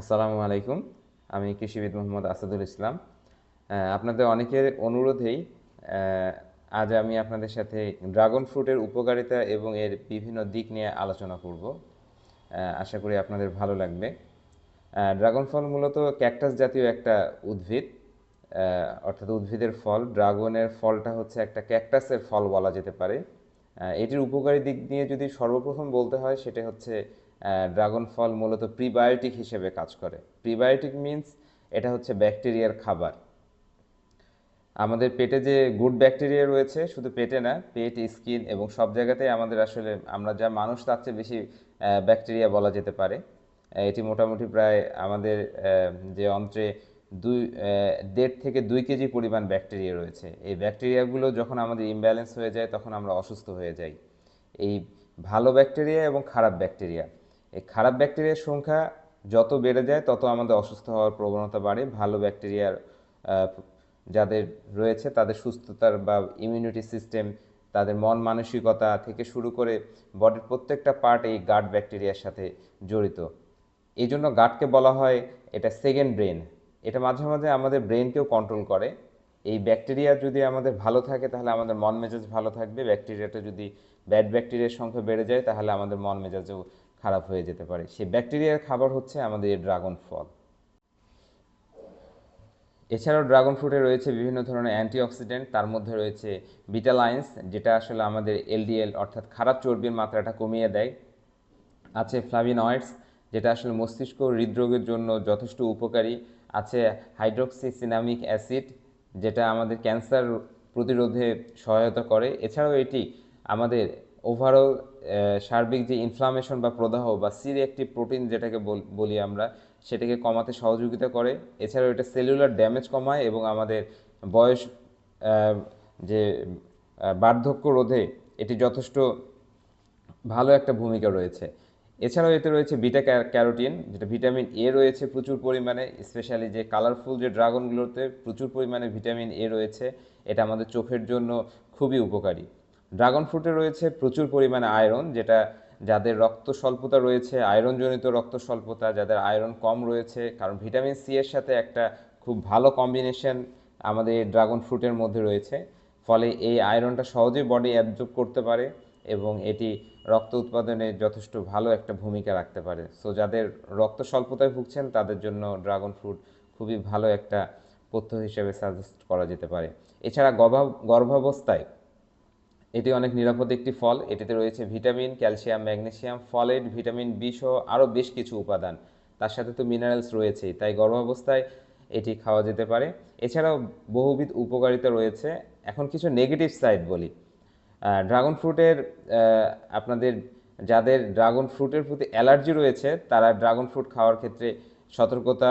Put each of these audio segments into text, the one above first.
আসসালামু আলাইকুম। আমি কৃষিবিদ মোহাম্মদ আসাদুল ইসলাম। আপনাদের অনেকের অনুরোধেই আজ আমি আপনাদের সাথে ড্রাগন ফ্রুটের উপকারিতা এবং এর বিভিন্ন দিক নিয়ে আলোচনা করব। আশা করি আপনাদের ভালো লাগবে। ড্রাগন ফল মূলত ক্যাকটাস জাতীয় একটা উদ্ভিদ, অর্থাৎ উদ্ভিদের ফল। ড্রাগনের ফলটা হচ্ছে একটা ক্যাকটাসের ফল বলা যেতে পারে। এটির উপকারী দিক নিয়ে যদি সর্বপ্রথম বলতে হয়, সেটা হচ্ছে ড্রাগন ফল মূলত প্রিবায়োটিক হিসেবে কাজ করে। প্রিবায়োটিক মিন্স এটা হচ্ছে ব্যাকটেরিয়ার খাবার। আমাদের পেটে যে গুড ব্যাকটেরিয়া রয়েছে, শুধু পেটে না, পেট, স্কিন এবং সব জায়গাতেই আমাদের আসলে আমরা যা মানুষ তার চেয়ে বেশি ব্যাকটেরিয়া বলা যেতে পারে। এটি মোটামুটি প্রায় আমাদের যে অন্ত্রে 1.5 থেকে 2 কেজি পরিমাণ ব্যাকটেরিয়া রয়েছে। এই ব্যাকটেরিয়াগুলো যখন আমাদের ইমব্যালেন্স হয়ে যায় তখন আমরা অসুস্থ হয়ে যাই। এই ভালো ব্যাকটেরিয়া এবং খারাপ ব্যাকটেরিয়া, এই খারাপ ব্যাকটেরিয়ার সংখ্যা যত বেড়ে যায় তত আমাদের অসুস্থ হওয়ার প্রবণতা বাড়ে। ভালো ব্যাকটেরিয়ার যাদের রয়েছে তাদের সুস্থতার বা ইমিউনিটি সিস্টেম, তাদের মন মানসিকতা থেকে শুরু করে বডির প্রত্যেকটা পার্ট এই গাট ব্যাকটেরিয়ার সাথে জড়িত। এই জন্য গাটকে বলা হয় এটা সেকেন্ড ব্রেন। এটা মাঝে মাঝে আমাদের ব্রেনকেও কন্ট্রোল করে। এই ব্যাকটেরিয়া যদি আমাদের ভালো থাকে তাহলে আমাদের মন মেজাজ ভালো থাকবে। ব্যাকটেরিয়াটা যদি ব্যাড ব্যাকটেরিয়ার সংখ্যা বেড়ে যায় তাহলে আমাদের মন মেজাজও খারাপ হয়ে যেতে পারে। সেই ব্যাকটেরিয়ার খাবার হচ্ছে আমাদের এই ড্রাগন ফল। এছাড়াও ড্রাগন ফ্রুটে রয়েছে বিভিন্ন ধরনের অ্যান্টিঅক্সিডেন্ট। তার মধ্যে রয়েছে বিটালাইন্স, যেটা আসলে আমাদের এলডিএল অর্থাৎ খারাপ চর্বির মাত্রাটা কমিয়ে দেয়। আছে ফ্লাভিনয়েডস, যেটা আসলে মস্তিষ্ক হৃদরোগের জন্য যথেষ্ট উপকারী। আছে হাইড্রোক্সিসিনামিক অ্যাসিড, যেটা আমাদের ক্যান্সার প্রতিরোধে সহায়তা করে। এছাড়াও এটি আমাদের ওভারঅল সার্বিক যে ইনফ্লামেশন বা প্রদাহ বা সি রিঅ্যাক্টিভ প্রোটিন যেটাকে বলি আমরা, সেটাকে কমাতে সহযোগিতা করে। এছাড়াও এটা সেলুলার ড্যামেজ কমায় এবং আমাদের বয়স যে বার্ধক্য রোধে এটি যথেষ্ট ভালো একটা ভূমিকা রয়েছে। এছাড়াও এতে রয়েছে বিটা ক্যারোটিন, যেটা ভিটামিন এ রয়েছে প্রচুর পরিমাণে। স্পেশালি যে কালারফুল যে ড্রাগনগুলোতে প্রচুর পরিমাণে ভিটামিন এ রয়েছে, এটা আমাদের চোখের জন্য খুবই উপকারী। ড্রাগন ফ্রুটে রয়েছে প্রচুর পরিমাণে আয়রন, যেটা যাদের রক্ত স্বল্পতা রয়েছে, আয়রনজনিত রক্ত স্বল্পতা, যাদের আয়রন কম রয়েছে, কারণ ভিটামিন সি এর সাথে একটা খুব ভালো কম্বিনেশন আমাদের এই ড্রাগন ফ্রুটের মধ্যে রয়েছে। ফলে এই আয়রনটা সহজেই বডি অ্যাবজর্ব করতে পারে এবং এটি রক্ত উৎপাদনে যথেষ্ট ভালো একটা ভূমিকা রাখতে পারে। সো যাদের রক্ত স্বল্পতায় ভুগছেন তাদের জন্য ড্রাগন ফ্রুট খুবই ভালো একটা পথ্য হিসেবে সাজেস্ট করা যেতে পারে। এছাড়া গর্ভাবস্থায় এটি অনেক নিরাপদ একটি ফল। এটিতে রয়েছে vitamin, calcium, magnesium, folate, vitamin B সহ আরও বেশ কিছু উপাদান। তার সাথে তো মিনারেলস রয়েছেই, তাই গর্ভাবস্থায় এটি খাওয়া যেতে পারে। এছাড়াও বহুবিধ উপকারিতা রয়েছে। এখন কিছু নেগেটিভ সাইড বলি। ড্রাগন ফ্রুটের আপনাদের যাদের ড্রাগন ফ্রুটের প্রতি অ্যালার্জি রয়েছে তারা ড্রাগন ফ্রুট খাওয়ার ক্ষেত্রে সতর্কতা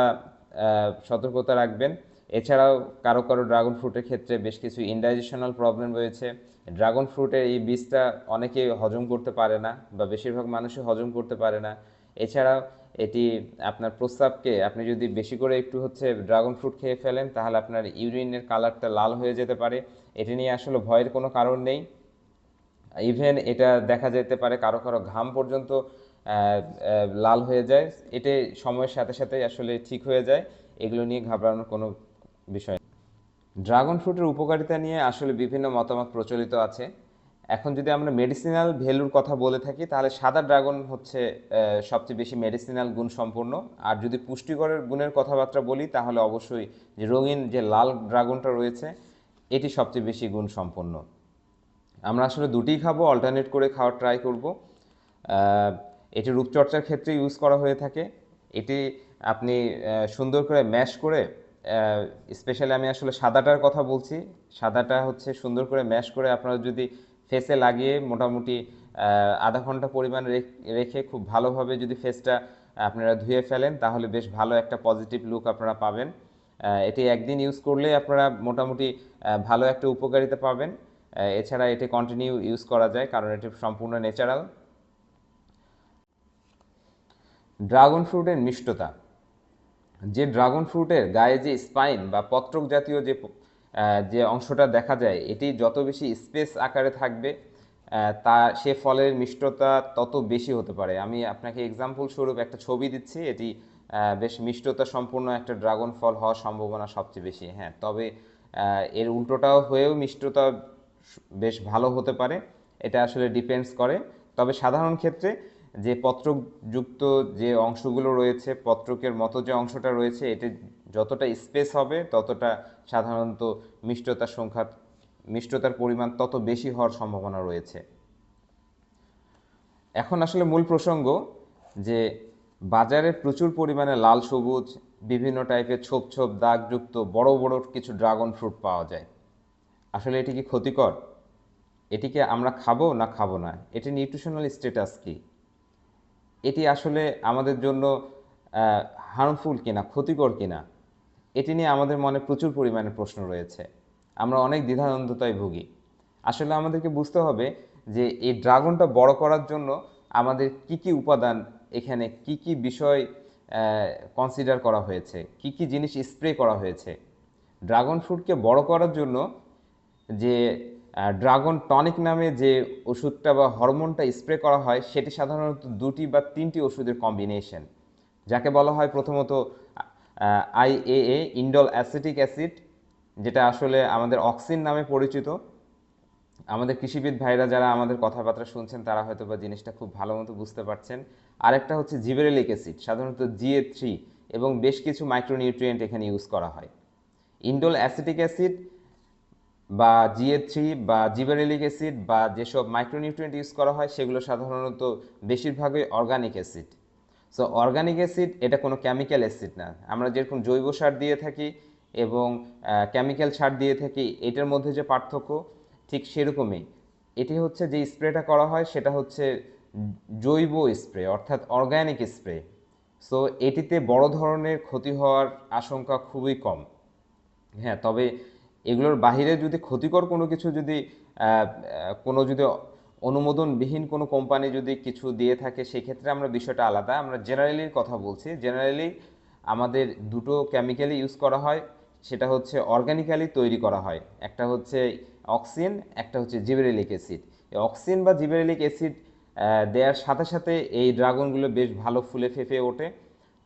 সতর্কতা রাখবেন। এছাড়াও কারো কারো ড্রাগন ফ্রুটের ক্ষেত্রে বেশ কিছু ইনডাইজেশনাল প্রবলেম রয়েছে। ড্রাগন ফ্রুটের এই বীজটা অনেকে হজম করতে পারে না বা বেশিরভাগ মানুষই হজম করতে পারে না। এছাড়াও এটি আপনার প্রস্রাবকে, আপনি যদি বেশি করে একটু হচ্ছে ড্রাগন ফ্রুট খেয়ে ফেলেন তাহলে আপনার ইউরিনের কালারটা লাল হয়ে যেতে পারে। এটি নিয়ে আসলে ভয়ের কোনো কারণ নেই। ইভেন এটা দেখা যেতে পারে কারো কারো ঘাম পর্যন্ত লাল হয়ে যায়। এটি সময়ের সাথে সাথে আসলে ঠিক হয়ে যায়। এগুলো নিয়ে ঘাবড়ানোর কোনো বিষয় নেই। ড্রাগন ফ্রুটের উপকারিতা নিয়ে আসলে বিভিন্ন মতামত প্রচলিত আছে। এখন যদি আমরা মেডিসিনাল ভ্যালুর কথা বলে থাকি তাহলে সাদা ড্রাগন হচ্ছে সবচেয়ে বেশি মেডিসিনাল গুণ সম্পন্ন। আর যদি পুষ্টিকরের গুণের কথাবার্তা বলি তাহলে অবশ্যই যে রঙিন যে লাল ড্রাগনটা রয়েছে এটি সবচেয়ে বেশি গুণ সম্পন্ন। আমরা আসলে দুটিই খাবো, অল্টারনেট করে খাওয়ার ট্রাই করব। এটি রূপচর্চার ক্ষেত্রে ইউজ করা হয়ে থাকে। এটি আপনি সুন্দর করে ম্যাশ করে, স্পেশালি আমি আসলে সাদাটার কথা বলছি, সাদাটা হচ্ছে সুন্দর করে ম্যাশ করে আপনারা যদি ফেসে লাগিয়ে মোটামুটি আধা ঘন্টা পরিমাণ রেখে খুব ভালোভাবে যদি ফেসটা আপনারা ধুয়ে ফেলেন তাহলে বেশ ভালো একটা পজিটিভ লুক আপনারা পাবেন। এটি একদিন ইউজ করলেই আপনারা মোটামুটি ভালো একটা উপকারিতা পাবেন। এছাড়া এটি কন্টিনিউ ইউজ করা যায় কারণ এটি সম্পূর্ণ ন্যাচারাল। ড্রাগন ফ্রুটের মিষ্টতা, যে ড্রাগন ফ্রুটের গায়ে যে স্পাইন বা পত্রক জাতীয় যে যে অংশটা দেখা যায় এটি যত বেশি স্পেস আকারে থাকবে তা সে ফলের মিষ্টতা তত বেশি হতে পারে। আমি আপনাকে এক্সাম্পল স্বরূপ একটা ছবি দিচ্ছি, এটি বেশ মিষ্টতা সম্পূর্ণ একটা ড্রাগন ফল হওয়ার সম্ভাবনা সবচেয়ে বেশি। হ্যাঁ, তবে এর উল্টোটাও হয়েও মিষ্টতা বেশ ভালো হতে পারে, এটা আসলে ডিপেন্ডস করে। তবে সাধারণ ক্ষেত্রে যে পত্রযুক্ত যে অংশগুলো রয়েছে, পত্রকের মতো যে অংশটা রয়েছে, এতে যতটা স্পেস হবে ততটা সাধারণত মিষ্টতার সংখ্যা, মিষ্টতার পরিমাণ তত বেশি হওয়ার সম্ভাবনা রয়েছে। এখন আসলে মূল প্রসঙ্গ যে বাজারে প্রচুর পরিমাণে লাল সবুজ বিভিন্ন টাইপের ছোপ ছোপ দাগযুক্ত বড় বড় কিছু ড্রাগন ফ্রুট পাওয়া যায়। আসলে এটি কি ক্ষতিকর? এটিকে আমরা খাবো না খাবো না? এটি নিউট্রিশনাল স্ট্যাটাস কি? এটি আসলে আমাদের জন্য হার্মফুল কিনা, ক্ষতিকর কিনা, এটি নিয়ে আমাদের মনে প্রচুর পরিমাণে প্রশ্ন রয়েছে। আমরা অনেক দ্বিধাদ্বন্দ্বতায় ভুগি। আসলে আমাদেরকে বুঝতে হবে যে এই ড্রাগনটা বড় করার জন্য আমাদের কি কি উপাদান, এখানে কি কি বিষয় কনসিডার করা হয়েছে, কি কি জিনিস স্প্রে করা হয়েছে। ড্রাগন ফ্রুটকে বড় করার জন্য যে ড্রাগন টনিক নামে যে ওষুধটা বা হরমোনটা স্প্রে করা হয়, সেটি সাধারণত 2টি বা 3টি ওষুধের কম্বিনেশন, যাকে বলা হয় প্রথমত আইএএ, ইন্ডোল অ্যাসিটিক অ্যাসিড, যেটা আসলে আমাদের অক্সিন নামে পরিচিত। আমাদের কৃষিবিদ ভাইরা যারা আমাদের কথাবার্তা শুনছেন তারা হয়তো বা জিনিসটা খুব ভালো মতো বুঝতে পারছেন। আরেকটা হচ্ছে জিবেরেলিক অ্যাসিড, সাধারণত জিএ3, এবং বেশ কিছু মাইক্রোনিউট্রিয়েন্ট এখানে ইউজ করা হয়। ইন্ডোল অ্যাসিটিক অ্যাসিড বা জিএ3 বা জিবেরেলিক অ্যাসিড বা যেসব মাইক্রোনিউট্রিয়েন্ট ইউজ করা হয় সেগুলো সাধারণত বেশিরভাগই organic acid. So organic acid এটা কোনো কেমিক্যাল অ্যাসিড না। আমরা যেরকম জৈব সার দিয়ে থাকি এবং কেমিক্যাল সার দিয়ে থাকি, এটার মধ্যে যে পার্থক্য ঠিক সেরকমই। এটি হচ্ছে যে স্প্রেটা করা হয় সেটা হচ্ছে জৈব স্প্রে, অর্থাৎ অর্গানিক স্প্রে। সো এটিতে বড় ধরনের ক্ষতি হওয়ার আশঙ্কা খুবই কম। হ্যাঁ, তবে এগুলোর বাহিরে যদি ক্ষতিকর কোনো কিছু যদি কোনো যদি অনুমোদনবিহীন কোনো কোম্পানি যদি কিছু দিয়ে থাকে, সেক্ষেত্রে আমরা বিষয়টা আলাদা। আমরা জেনারেলির কথা বলছি। জেনারেলি আমাদের দুটো কেমিক্যালি ইউজ করা হয়, সেটা হচ্ছে অর্গানিক্যালি তৈরি করা হয়। একটা হচ্ছে অক্সিন, একটা হচ্ছে জিবেরেলিক অ্যাসিড। এই অক্সিন বা জিবেরেলিক অ্যাসিড দেওয়ার সাথে সাথে এই ড্রাগনগুলো বেশ ভালো ফুলে ফেঁপে ওঠে।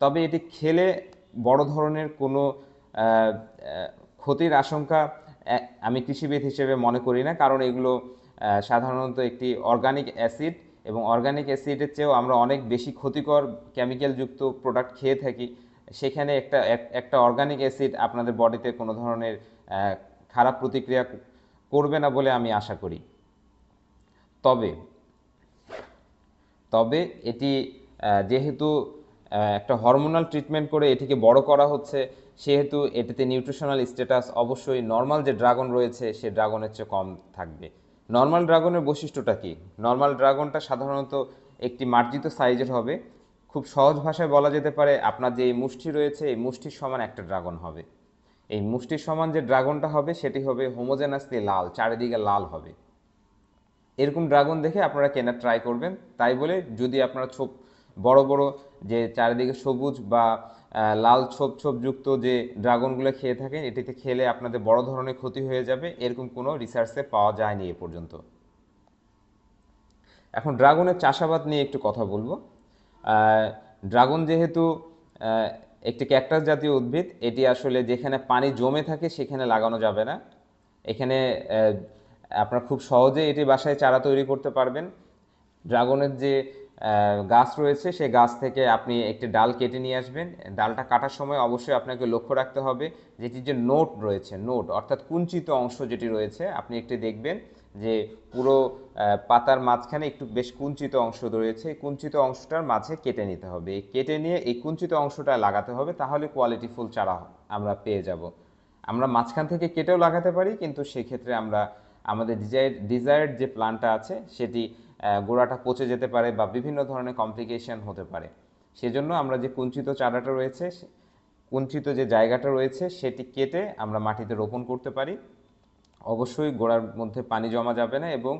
তবে এটি খেলে বড় ধরনের কোনো আহ, আহ, ক্ষতির আশঙ্কা আমি কৃষিবিদ হিসেবে মনে করি না, কারণ এগুলো সাধারণত একটি অর্গানিক অ্যাসিড, এবং অর্গানিক অ্যাসিডের চেয়েও আমরা অনেক বেশি ক্ষতিকর কেমিক্যালযুক্ত প্রোডাক্ট খেয়ে থাকি। সেখানে একটা অর্গানিক অ্যাসিড আপনাদের বডিতে কোনো ধরনের খারাপ প্রতিক্রিয়া করবে না বলে আমি আশা করি। তবে তবে এটি যেহেতু একটা হরমোনাল ট্রিটমেন্ট করে এটিকে বড় করা হচ্ছে, সেহেতু এটিতে নিউট্রিশনাল স্ট্যাটাস অবশ্যই নর্মাল যে ড্রাগন রয়েছে সে ড্রাগনের চেয়ে কম থাকবে। নর্মাল ড্রাগনের বৈশিষ্ট্যটা কি? নর্মাল ড্রাগনটা সাধারণত একটি মার্জিত সাইজের হবে। খুব সহজ ভাষায় বলা যেতে পারে আপনার যে এই মুষ্টি রয়েছে এই মুষ্টির সমান একটা ড্রাগন হবে। এই মুষ্টির সমান যে ড্রাগনটা হবে সেটি হবে হোমোজেনাসলি লাল, চারিদিকে লাল হবে। এরকম ড্রাগন দেখে আপনারা কেনার ট্রাই করবেন। তাই বলে যদি আপনারা বড় বড় যে চারিদিকে সবুজ বা লাল ছোপ ছোপ যুক্ত যে ড্রাগনগুলো খেয়ে থাকেন, এটিতে খেলে আপনাদের বড় ধরনের ক্ষতি হয়ে যাবে, এরকম কোনো রিসার্চে পাওয়া যায়নি এ পর্যন্ত। এখন ড্রাগনের চাষাবাদ নিয়ে একটু কথা বলবো। ড্রাগন যেহেতু আহ, একটি ক্যাকটাস জাতীয় উদ্ভিদ, এটি আসলে যেখানে পানি জমে থাকে সেখানে লাগানো যাবে না। এখানে আপনারা খুব সহজে এটি বাসায় চারা তৈরি করতে পারবেন। ড্রাগনের যে গাছ রয়েছে সেই গাছ থেকে আপনি একটি ডাল কেটে নিয়ে আসবেন। ডালটা কাটার সময় অবশ্যই আপনাকে লক্ষ্য রাখতে হবে যেটির যে নোট রয়েছে, নোট অর্থাৎ কুঞ্চিত অংশ যেটি রয়েছে, আপনি একটি দেখবেন যে পুরো পাতার মাঝখানে একটু বেশ কুঞ্চিত অংশ রয়েছে। এই কুঞ্চিত অংশটার মাঝে কেটে নিতে হবে। এই কেটে নিয়ে এই কুঞ্চিত অংশটা লাগাতে হবে, তাহলে কোয়ালিটিফুল চারা আমরা পেয়ে যাব। আমরা মাঝখান থেকে কেটেও লাগাতে পারি, কিন্তু সেক্ষেত্রে আমরা আমাদের ডিজায়ার্ড যে প্ল্যানটা আছে সেটি গোড়াটা পচে যেতে পারে বা বিভিন্ন ধরনের কমপ্লিকেশন হতে পারে। সেজন্য আমরা যে কুঞ্চিত চারাটা রয়েছে, কুঞ্চিত যে জায়গাটা রয়েছে সেটি কেটে আমরা মাটিতে রোপণ করতে পারি। অবশ্যই গোড়ার মধ্যে পানি জমা যাবে না, এবং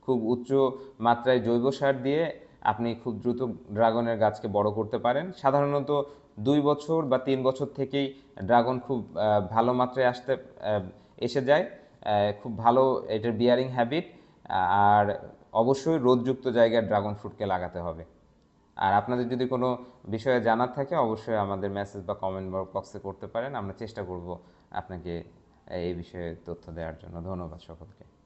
খুব উচ্চ মাত্রায় জৈব সার দিয়ে আপনি খুব দ্রুত ড্রাগনের গাছকে বড় করতে পারেন। সাধারণত 2 বছর বা 3 বছর থেকেই ড্রাগন খুব ভালো মাত্রায় এসে যায়। খুব ভালো এটার বিয়ারিং হ্যাবিট। আর অবশ্যই রোদযুক্ত জায়গায় ড্রাগন ফ্রুটকে লাগাতে হবে। আর আপনাদের যদি কোনো বিষয়ে জানার থাকে অবশ্যই আমাদের মেসেজ বা কমেন্ট বক্সে করতে পারেন, আমরা চেষ্টা করব আপনাকে এই বিষয়ে তথ্য দেওয়ার জন্য। ধন্যবাদ সকলকে।